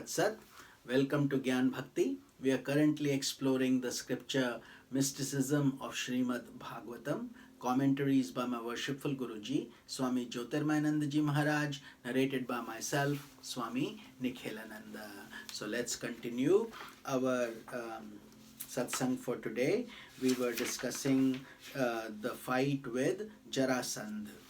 Tat Sat. Welcome to Gyan Bhakti. We are currently exploring the scripture Mysticism of Srimad Bhagavatam, commentaries by my worshipful Guruji, Swami Jyotirmayananda Ji Maharaj, narrated by myself, Swami Nikhilananda. So let's continue our satsang for today. We were discussing the fight with Jarasandha.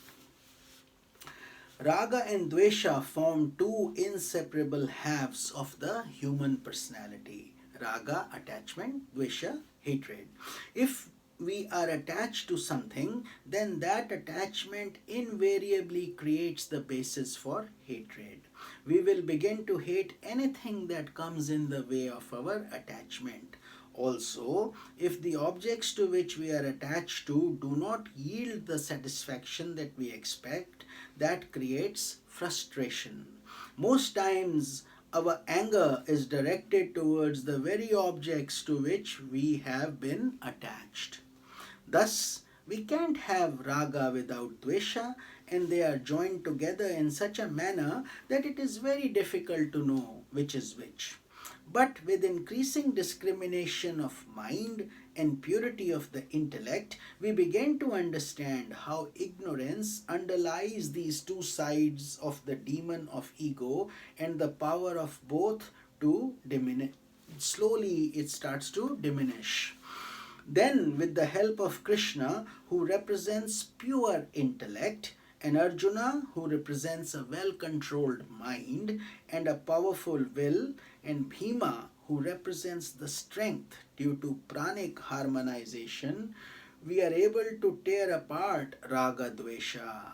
Raga and Dvesha form two inseparable halves of the human personality. Raga, attachment; Dvesha, hatred. If we are attached to something, then that attachment invariably creates the basis for hatred. We will begin to hate anything that comes in the way of our attachment. Also, if the objects to which we are attached to do not yield the satisfaction that we expect, that creates frustration. Most times, our anger is directed towards the very objects to which we have been attached. Thus, we can't have raga without dvesha, and they are joined together in such a manner that it is very difficult to know which is which. But with increasing discrimination of mind and purity of the intellect, we begin to understand how ignorance underlies these two sides of the demon of ego, and the power of both to diminish. Slowly it starts to diminish. Then, with the help of Krishna, who represents pure intellect, and Arjuna, who represents a well-controlled mind and a powerful will, and Bhima, who represents the strength due to pranic harmonization, we are able to tear apart Raga Dvesha.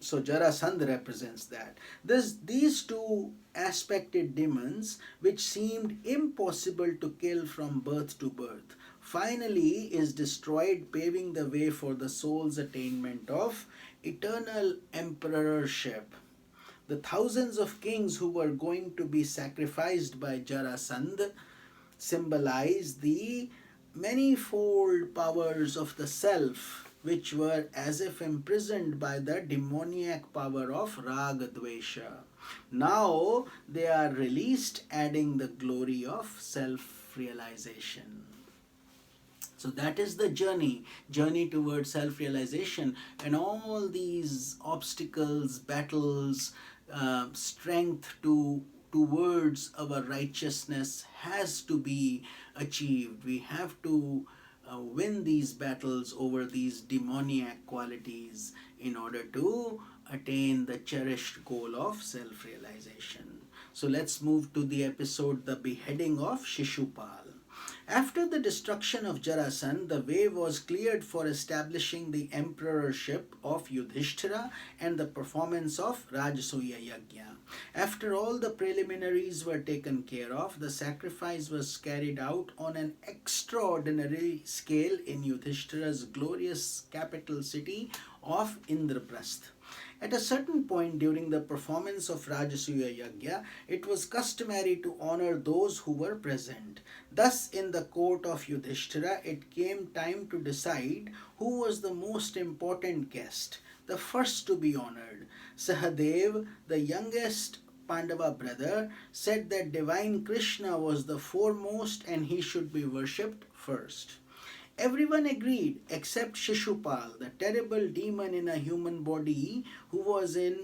So Jarasandha represents that. These two aspected demons, which seemed impossible to kill from birth to birth, finally is destroyed, paving the way for the soul's attainment of eternal emperorship. The thousands of kings who were going to be sacrificed by Jarasandha symbolize the manifold powers of the self, which were as if imprisoned by the demoniac power of Raga Dvesha. Now they are released, adding the glory of self-realization. So that is the journey towards self-realization, and all these obstacles, battles, strength towards our righteousness has to be achieved. We have to win these battles over these demoniac qualities in order to attain the cherished goal of self-realization. So let's move to the episode, the beheading of Shishupal. After the destruction of Jarasandha, the way was cleared for establishing the emperorship of Yudhishthira and the performance of Rajasuya Yajna. After all the preliminaries were taken care of, the sacrifice was carried out on an extraordinary scale in Yudhishthira's glorious capital city of Indraprastha. At a certain point during the performance of Rajasuya Yajna, it was customary to honor those who were present. Thus, in the court of Yudhishthira, it came time to decide who was the most important guest, the first to be honored. Sahadev, the youngest Pandava brother, said that divine Krishna was the foremost and he should be worshipped first. Everyone agreed except Shishupal, the terrible demon in a human body who was a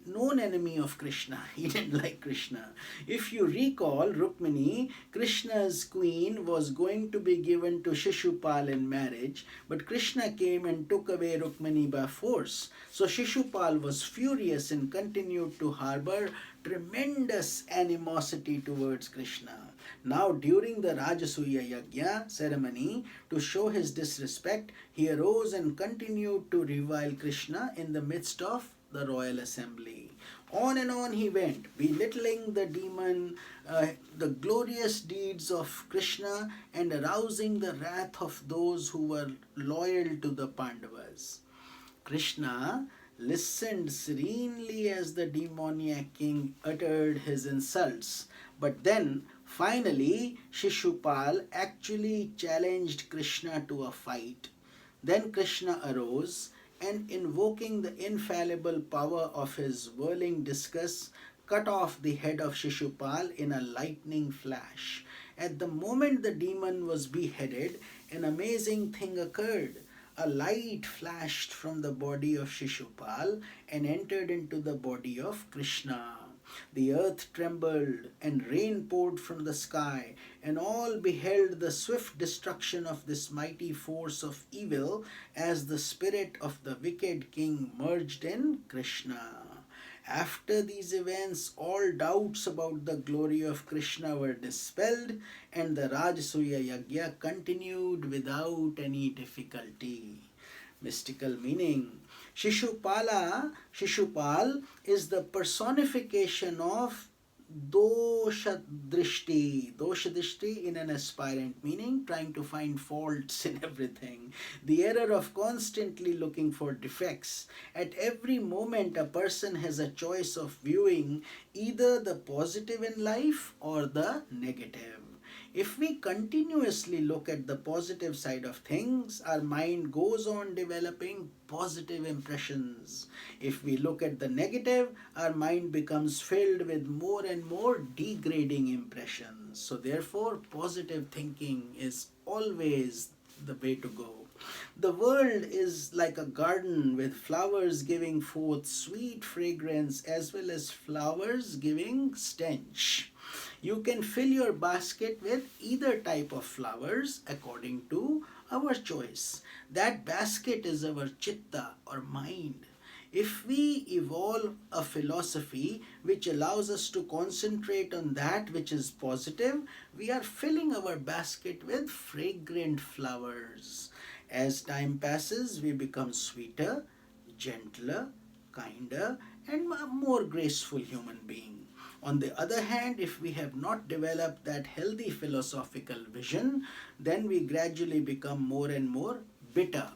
known enemy of Krishna. He didn't like Krishna. If you recall, Rukmini, Krishna's queen, was going to be given to Shishupal in marriage, but Krishna came and took away Rukmini by force. So Shishupal was furious and continued to harbor tremendous animosity towards Krishna. Now, during the Rajasuya Yajna ceremony, to show his disrespect, he arose and continued to revile Krishna in the midst of the royal assembly. On and on he went, belittling the demon, the glorious deeds of Krishna, and arousing the wrath of those who were loyal to the Pandavas. Krishna listened serenely as the demoniac king uttered his insults, but then finally Shishupal actually challenged Krishna to a fight. Then Krishna arose and, invoking the infallible power of his whirling discus, cut off the head of Shishupal in a lightning flash. At the moment the demon was beheaded, an amazing thing occurred. A light flashed from the body of Shishupal and entered into the body of Krishna. The earth trembled and rain poured from the sky, and all beheld the swift destruction of this mighty force of evil as the spirit of the wicked king merged in Krishna. After these events, all doubts about the glory of Krishna were dispelled, and the Rajasuya Yagya continued without any difficulty. Mystical meaning. Shishupal is the personification of doshadrishti in an aspirant, meaning trying to find faults in everything, the error of constantly looking for defects. At every moment a person has a choice of viewing either the positive in life or the negative. If we continuously look at the positive side of things, our mind goes on developing positive impressions. If we look at the negative, our mind becomes filled with more and more degrading impressions. So therefore, positive thinking is always the way to go. The world is like a garden with flowers giving forth sweet fragrance as well as flowers giving stench. You can fill your basket with either type of flowers according to our choice. That basket is our chitta or mind. If we evolve a philosophy which allows us to concentrate on that which is positive, we are filling our basket with fragrant flowers. As time passes, we become sweeter, gentler, kinder, and a more graceful human being. On the other hand, if we have not developed that healthy philosophical vision, then we gradually become more and more bitter,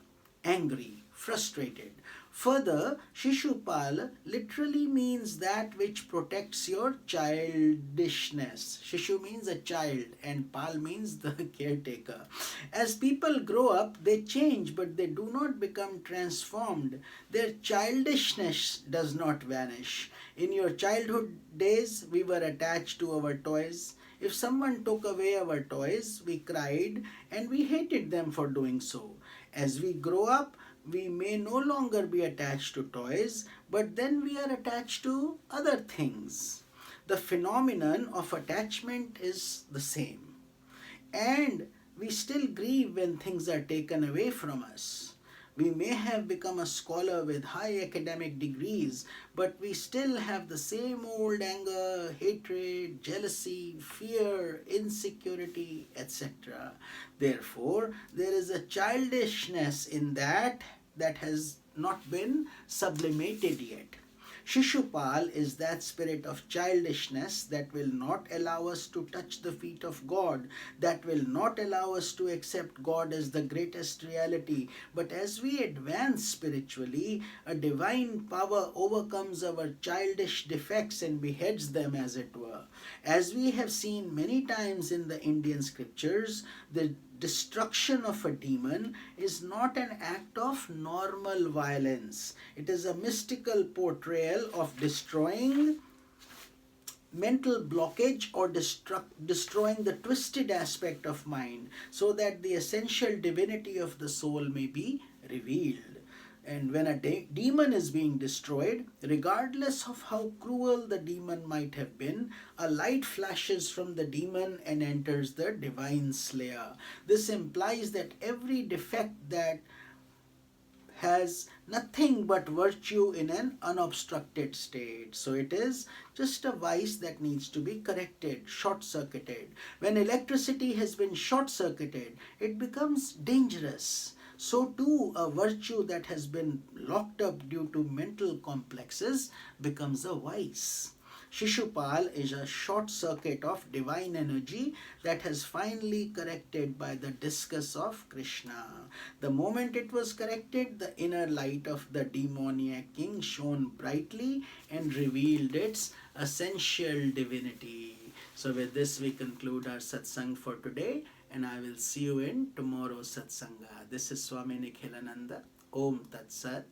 angry, frustrated. Further, Shishupal literally means that which protects your childishness. Shishu means a child and Pal means the caretaker. As people grow up, they change, but they do not become transformed. Their childishness does not vanish. In your childhood days, we were attached to our toys. If someone took away our toys, we cried and we hated them for doing so. As we grow up, we may no longer be attached to toys, but then we are attached to other things. The phenomenon of attachment is the same. And we still grieve when things are taken away from us. We may have become a scholar with high academic degrees, but we still have the same old anger, hatred, jealousy, fear, insecurity, etc. Therefore, there is a childishness in that has not been sublimated yet. Shishupal is that spirit of childishness that will not allow us to touch the feet of God, that will not allow us to accept God as the greatest reality. But as we advance spiritually, a divine power overcomes our childish defects and beheads them, as it were. As we have seen many times in the Indian scriptures, the destruction of a demon is not an act of normal violence. It is a mystical portrayal of destroying mental blockage or destroying the twisted aspect of mind so that the essential divinity of the soul may be revealed. And when a demon is being destroyed, regardless of how cruel the demon might have been, a light flashes from the demon and enters the divine slayer. This implies that every defect that has nothing but virtue in an unobstructed state. So it is just a vice that needs to be corrected, short-circuited. When electricity has been short-circuited, it becomes dangerous. So too, a virtue that has been locked up due to mental complexes becomes a vice. Shishupal is a short circuit of divine energy that has finally corrected by the discus of Krishna. The moment it was corrected, the inner light of the demoniac king shone brightly and revealed its essential divinity. So with this we conclude our satsang for today, and I will see you in tomorrow's satsanga. This is Swami Nikhilananda. Om Tat Sat.